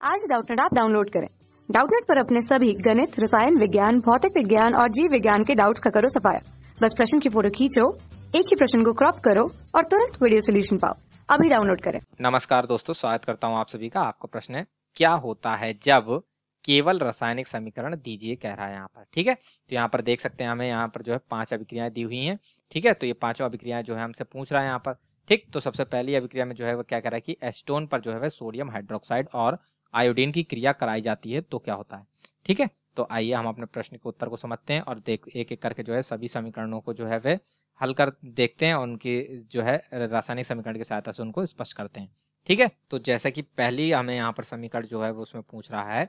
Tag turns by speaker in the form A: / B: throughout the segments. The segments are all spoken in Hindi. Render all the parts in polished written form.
A: आज डाउटनेट ऐप डाउनलोड करें। डाउटनेट पर अपने सभी गणित, रसायन विज्ञान, भौतिक विज्ञान और जीव विज्ञान के डाउट्स का करो सफाया। बस प्रश्न की फोटो खींचो, एक ही प्रश्न को क्रॉप करो और तुरंत वीडियो सोल्यूशन पाओ। अभी डाउनलोड करें।
B: नमस्कार दोस्तों, स्वागत करता हूं आप सभी का। आपका प्रश्न है, क्या होता है जब केवल रासायनिक समीकरण दीजिए कह रहा है यहाँ पर। ठीक है, तो यहाँ पर देख सकते हैं हमें यहाँ पर जो है 5 अभिक्रियाएं दी हुई हैं। ठीक है, तो ये पांचों अभिक्रियाएं जो है हमसे पूछ रहा है यहाँ पर। ठीक, तो सबसे पहली अभिक्रिया में जो है वो क्या कह रहा है कि एसीटोन पर जो है वह सोडियम हाइड्रोक्साइड और आयोडीन की क्रिया कराई जाती है तो क्या होता है। ठीक है, तो आइए हम अपने प्रश्न के उत्तर को समझते हैं और देख एक एक करके जो है सभी समीकरणों को जो है वे हल कर देखते हैं और उनकी जो है रासायनिक समीकरण की सहायता से उनको स्पष्ट करते हैं। ठीक है, तो जैसा कि पहली हमें यहाँ पर समीकरण जो है वो उसमें पूछ रहा है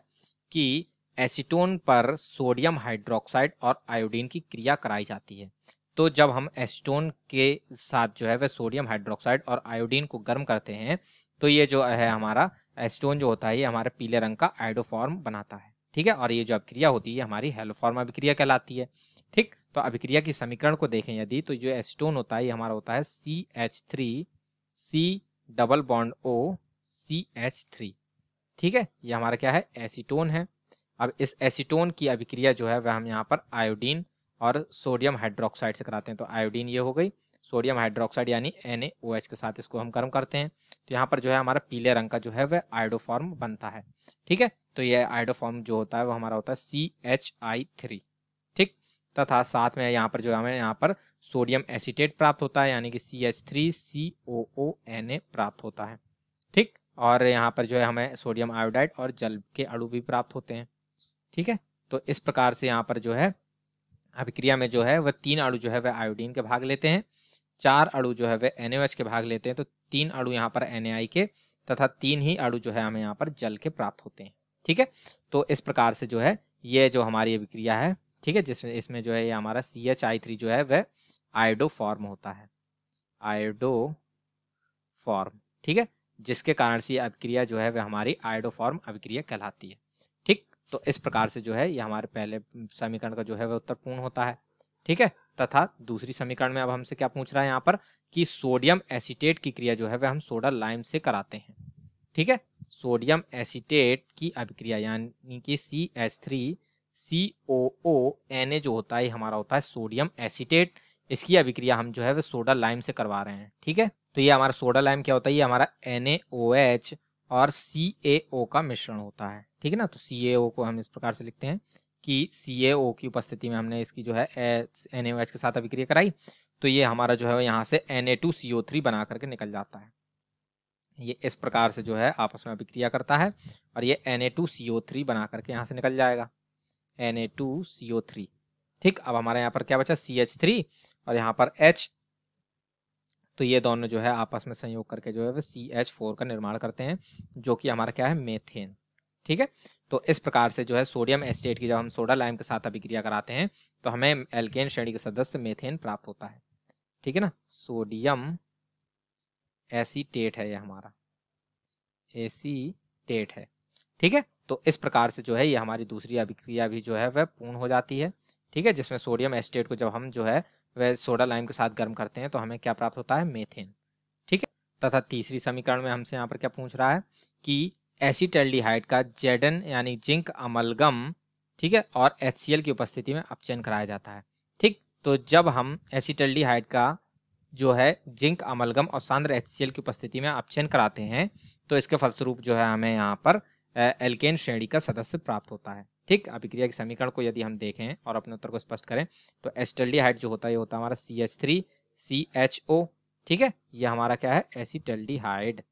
B: कि एसीटोन पर सोडियम हाइड्रोक्साइड और आयोडीन की क्रिया कराई जाती है। तो जब हम एसीटोन के साथ जो है वह सोडियम हाइड्रोक्साइड और आयोडीन को गर्म करते हैं तो ये जो है हमारा एसीटोन जो होता है ये हमारे पीले रंग का आयोडोफॉर्म बनाता है। ठीक है, और ये जो अभिक्रिया होती है हमारी हैलोफॉर्म अभिक्रिया कहलाती है। ठीक, तो अभिक्रिया की समीकरण को देखें यदि, तो जो एसीटोन होता है ये हमारा होता है CH3C double bond O CH3। ठीक है, ये हमारा क्या है, एसीटोन है। अब इस एसीटोन की अभिक्रिया जो है वह हम यहाँ पर आयोडीन और सोडियम हाइड्रोक्साइड से कराते हैं। तो आयोडीन ये हो गई, सोडियम हाइड्रोक्साइड यानी NaOH के साथ इसको हम गर्म करते हैं तो यहाँ पर जो है हमारा पीले रंग का जो है वह आयोडोफॉर्म बनता है। ठीक है, तो ये आयोडोफॉर्म जो होता है वो हमारा होता है CHI3। ठीक, तथा साथ में यहाँ पर जो हमें यहाँ पर सोडियम एसीटेट प्राप्त होता है यानी कि CH3COONA प्राप्त होता है। ठीक, और यहाँ पर जो है हमें सोडियम आयोडाइड और जल के अणु भी प्राप्त होते हैं। ठीक है, तो इस प्रकार से यहाँ पर जो है अभिक्रिया में जो है वह 3 अणु जो है वह आयोडीन के भाग लेते हैं, 4 अणु जो है वह NaOH के भाग लेते हैं, तो 3 अणु यहाँ पर Na के तथा 3 ही अणु जो है हमें यहाँ पर जल के प्राप्त होते हैं। ठीक है, तो इस प्रकार से जो है ये जो हमारी अभिक्रिया है, ठीक है, जिसमें इसमें जो है ये हमारा CHI3 जो है वह आयोडोफॉर्म होता है, आयोडोफॉर्म। ठीक है, जिसके कारण से ये अभिक्रिया जो है वह हमारी आयोडोफॉर्म अभिक्रिया कहलाती है। ठीक, तो इस प्रकार से जो है ये हमारे पहले समीकरण का जो है वह उत्तर पूर्ण होता है। ठीक है, तथा दूसरी समीकरण में अब हमसे क्या पूछ रहा है यहाँ पर कि सोडियम एसीटेट की क्रिया जो है वह हम सोडा लाइम से कराते हैं। ठीक है, सोडियम एसीटेट की अभिक्रिया यानी कि CH3COONA जो होता है हमारा होता है सोडियम एसीटेट, इसकी अभिक्रिया हम जो है वह सोडा लाइम से करवा रहे हैं। ठीक है, तो ये हमारा सोडा लाइम क्या होता है, ये हमारा NaOH और CaO का मिश्रण होता है। ठीक है ना, तो CaO को हम इस प्रकार से लिखते हैं कि CaO की उपस्थिति में हमने इसकी जो है NaOH के साथ अभिक्रिया कराई तो ये हमारा जो है यहाँ से Na2CO3 बना करके निकल जाता है। ये इस प्रकार से जो है आपस में अभिक्रिया करता है और ये Na2CO3 बना करके यहाँ से निकल जाएगा, Na2CO3। ठीक, अब हमारे यहाँ पर क्या बचा, CH3 और यहाँ पर H, तो ये दोनों जो है आपस में संयोग करके जो है वो CH4 का निर्माण करते हैं जो कि हमारा क्या है, मेथेन। ठीक है, तो इस प्रकार से जो है सोडियम एसीटेट की जब हम सोडा लाइम के साथ अभिक्रिया कराते हैं तो हमें एल्केन श्रेणी के सदस्य मेथेन प्राप्त होता है। ठीक है ना, सोडियम एसीटेट है ये हमारा, एसीटेट है। ठीक है, तो इस प्रकार से जो है ये हमारी दूसरी अभिक्रिया भी जो है वह पूर्ण हो जाती है। ठीक है, जिसमें सोडियम एसीटेट को जब हम जो है वह सोडा लाइम के साथ गर्म करते हैं तो हमें क्या प्राप्त होता है, मेथेन। ठीक है, तथा तीसरी समीकरण में हमसे यहाँ पर क्या पूछ रहा है कि एसीटल्डिहाइड का Zn यानी जिंक अमलगम, ठीक है, और HCl की उपस्थिति में अपचयन कराया जाता है। ठीक, तो जब हम एसीटल्डिहाइड का जो है जिंक अमलगम और सांद्र HCl की उपस्थिति में अपचयन कराते हैं तो इसके फलस्वरूप जो है हमें यहाँ पर एल्केन श्रेणी का सदस्य प्राप्त होता है। ठीक, अभिक्रिया के समीकरण को यदि हम देखें और अपने उत्तर को स्पष्ट करें तो एसिटल्डिहाइड जो होता है ये होता है हमारा CH3CHO। ठीक है, ये हमारा क्या है, एसिटल्डिहाइड,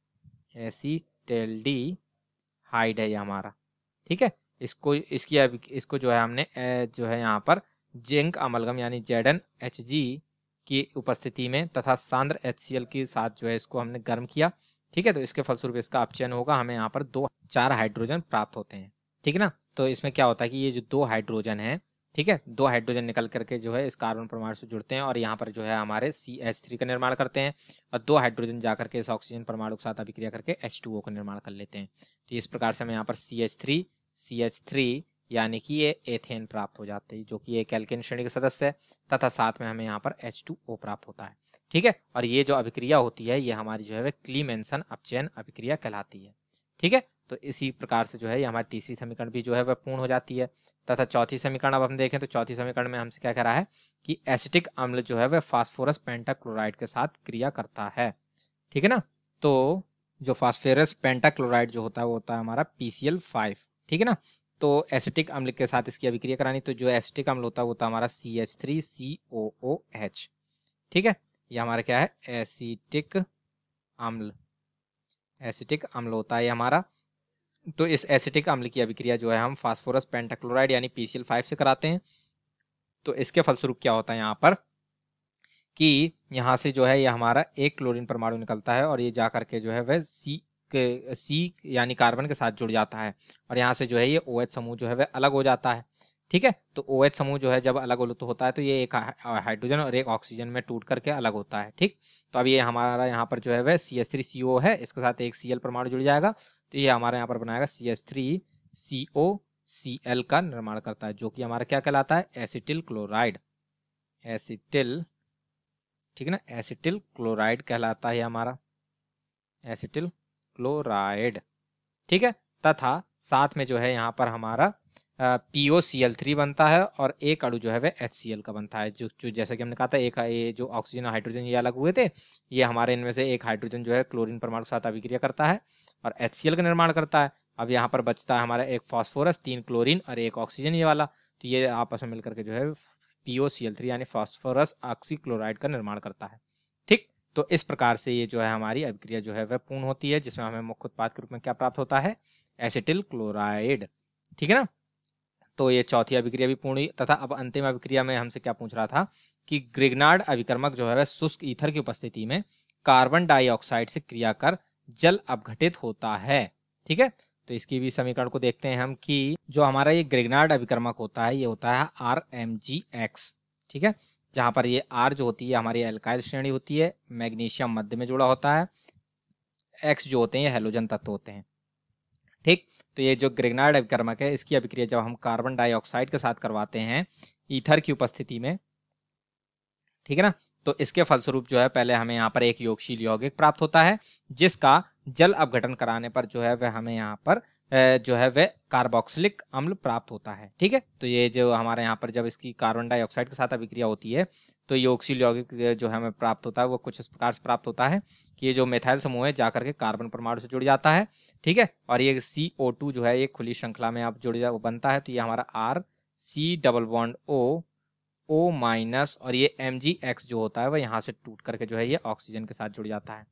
B: एसिटल्डिहाइड है ये हमारा। ठीक है, इसको जो है हमने जो है यहाँ पर जिंक अमलगम यानी ZnHg की उपस्थिति में तथा सांद्र HCl के साथ जो है इसको हमने गर्म किया। ठीक है, तो इसके फलस्वरूप इसका अपचयन होगा, हमें यहाँ पर 4 हाइड्रोजन प्राप्त होते हैं। ठीक है ना, तो इसमें क्या होता है कि ये जो 2 हाइड्रोजन है, ठीक है, 2 हाइड्रोजन निकल करके जो है इस कार्बन परमाणु से जुड़ते हैं और यहाँ पर जो है हमारे CH3 का निर्माण करते हैं और 2 हाइड्रोजन जाकर के इस ऑक्सीजन परमाणु के साथ अभिक्रिया करके H2O का निर्माण कर लेते हैं। तो इस प्रकार से हमें यहाँ पर CH3 यानी कि ये एथेन प्राप्त हो जाते हैं जो कि एक एल्केन श्रेणी के सदस्य है तथा साथ में हमें यहाँ पर H2O प्राप्त होता है। ठीक है, और ये जो अभिक्रिया होती है ये हमारी जो है क्लीमेंसन अपचयन अभिक्रिया कहलाती है। ठीक है, तो इसी प्रकार से जो है ये हमारी तीसरी समीकरण भी जो है वह पूर्ण हो जाती है। तथा चौथी समीकरण अब हम देखें तो चौथी समीकरण में हमसे क्या कह रहा है कि एसिटिक अम्ल जो है वह फास्फोरस पेंटाक्लोराइड के साथ क्रिया करता है, ठीक है ना। तो जो फास्फोरस पेंटाक्लोराइड जो होता है वो होता है हमारा PCl5, ठीक है ना। तो एसिटिक अम्ल के साथ इसकी अभिक्रिया करानी, तो जो एसिटिक अम्ल होता है वो होता है हमारा CH3COOH, ठीक है। ये हमारा क्या है एसिटिक अम्ल होता है ये हमारा। तो इस एसिटिक अम्ल की अभिक्रिया जो है हम फास्फोरस पेंटाक्लोराइड यानी PCl5 से कराते हैं। तो इसके फलस्वरूप क्या होता है यहाँ पर कि यहाँ से जो है ये हमारा एक क्लोरीन परमाणु निकलता है और ये जा करके जो है वह C यानी कार्बन के साथ जुड़ जाता है और यहाँ से जो है ये OH समूह जो है वह अलग हो जाता है, ठीक है। तो OH समूह जो है जब अलग होता है तो ये एक हाइड्रोजन और एक ऑक्सीजन में टूट करके अलग होता है, ठीक। तो अब ये हमारा यहाँ पर जो है वह CH3CO है, इसके साथ एक Cl परमाणु जुड़ जाएगा तो ये हमारे यहाँ पर बनाएगा CH3COCl का निर्माण करता है, जो कि हमारा क्या कहलाता है एसिटिल क्लोराइड, ठीक है ना, एसिटिल क्लोराइड कहलाता है हमारा एसिटिल क्लोराइड, ठीक है। तथा साथ में जो है यहाँ पर हमारा POCl3 बनता है और एक अणु जो है वह HCl का बनता है, जो जैसा कि हमने कहा था एक ये जो ऑक्सीजन और हाइड्रोजन ये अलग हुए थे, ये हमारे इनमें से एक हाइड्रोजन जो है क्लोरीन परमाणु के साथ अभिक्रिया करता है और HCl का निर्माण करता है। अब यहाँ पर बचता है हमारा एक फास्फोरस, 3 क्लोरीन और एक ऑक्सीजन ये वाला, तो ये आपस में मिलकर के जो है POCl3 यानी फास्फोरस ऑक्सीक्लोराइड का निर्माण करता है, ठीक। तो इस प्रकार से ये जो है हमारी अभिक्रिया जो है वह पूर्ण होती है, जिसमें हमें मुख्य उत्पाद के रूप में क्या प्राप्त होता है एसिटिल क्लोराइड, ठीक है ना। तो ये चौथी अभिक्रिया भी पूर्ण हुई। तथा अब अंतिम अभिक्रिया में हमसे क्या पूछ रहा था कि ग्रिग्नार्ड अभिकर्मक जो है वह शुष्क ईथर की उपस्थिति में कार्बन डाइऑक्साइड से क्रिया कर जल अपघटित होता है, ठीक है। तो इसकी भी समीकरण को देखते हैं हम कि जो हमारा ये ग्रिग्नार्ड अभिकर्मक होता है ये होता है RMgX, ठीक है, जहां पर ये R जो होती है हमारी एल्काइल श्रेणी होती है, मैग्नीशियम मध्य में जुड़ा होता है, X जो होते हैं ये हैलोजन तत्व होते हैं, ठीक। तो ये जो ग्रिग्नार्ड अभिकर्मक है इसकी अभिक्रिया जब हम कार्बन डाइऑक्साइड के साथ करवाते हैं ईथर की उपस्थिति में, ठीक है ना, तो इसके फलस्वरूप जो है पहले हमें यहाँ पर एक योगशील यौगिक प्राप्त होता है जिसका जल अपघटन कराने पर जो है वह हमें यहाँ पर जो है वह कार्बोक्सिलिक अम्ल प्राप्त होता है, ठीक है। तो ये जो हमारे यहाँ पर जब इसकी कार्बन डाइऑक्साइड के साथ अभिक्रिया होती है तो योगशील यौगिक जो हमें प्राप्त होता है वो कुछ इस प्रकार से प्राप्त होता है कि ये जो मेथाइल समूह है जाकर के कार्बन परमाणु से जुड़ जाता है, ठीक है। और ये CO2 जो है ये खुली श्रृंखला में आप जुड़ वो बनता है, तो ये हमारा RC+O और ये MgX जो होता है वह यहाँ से टूट करके जो है ये ऑक्सीजन के साथ जुड़ जाता है,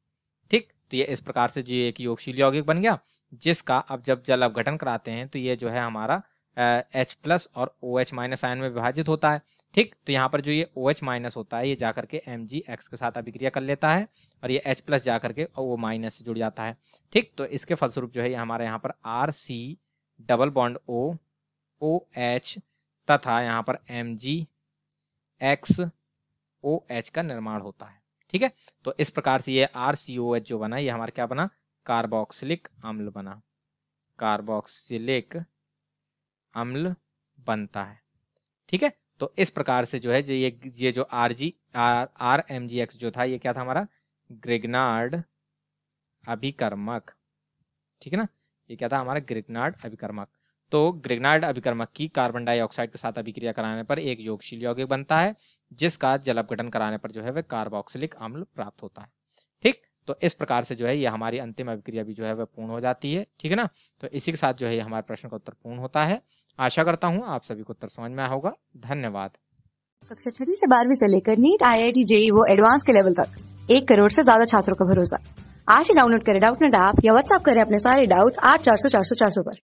B: ठीक। तो ये इस प्रकार से जो एक योगशील यौगिक बन गया जिसका अब जब जल अपघटन कराते हैं तो ये जो है हमारा H+ और OH- आयन में विभाजित होता है, ठीक। तो यहाँ पर जो ये OH- होता है ये जाकर के MgX के साथ अभिक्रिया कर लेता है और ये H+ जाकर के O- से जुड़ जाता है, ठीक। तो इसके फलस्वरूप जो है ये हमारे यहाँ पर RC+OH तथा यहाँ पर MgXOH का निर्माण होता है, ठीक है। तो इस प्रकार से ये RCOH जो बना ये हमारा क्या बना कार्बोक्सिलिक अम्ल बना, कार्बोक्सिलिक अम्ल बनता है, ठीक है। तो इस प्रकार से जो है ये जो RMgX जो था ये क्या था हमारा ग्रिग्नार्ड अभिकर्मक, ठीक है ना, ये क्या था हमारा ग्रिग्नार्ड अभिकर्मक। तो ग्रिग्नार्ड अभिकर्मक की कार्बन डाइऑक्साइड के साथ अभिक्रिया कराने पर एक योगशील यौगिक बनता है जिसका जल अपघटन कराने पर जो है वह कार्बोक्सिलिक अम्ल प्राप्त होता है, ठीक। तो इस प्रकार से जो है ये हमारी अंतिम अभिक्रिया भी जो है वह पूर्ण हो जाती है, ठीक है ना। तो इसी के साथ जो है ये हमारे प्रश्न का उत्तर पूर्ण होता है। आशा करता हूँ आप सभी को उत्तर समझ में आया होगा। धन्यवाद।
A: कक्षा 6 से 12वीं से लेकर नीट, IIT, JEE वो एडवांस के लेवल तक 1 करोड़ से ज्यादा छात्रों का भरोसा। आज ही डाउनलोड करें डाउटनेट ऐप या व्हाट्सएप करें अपने सारे डाउट्स 8400 400 400 पर।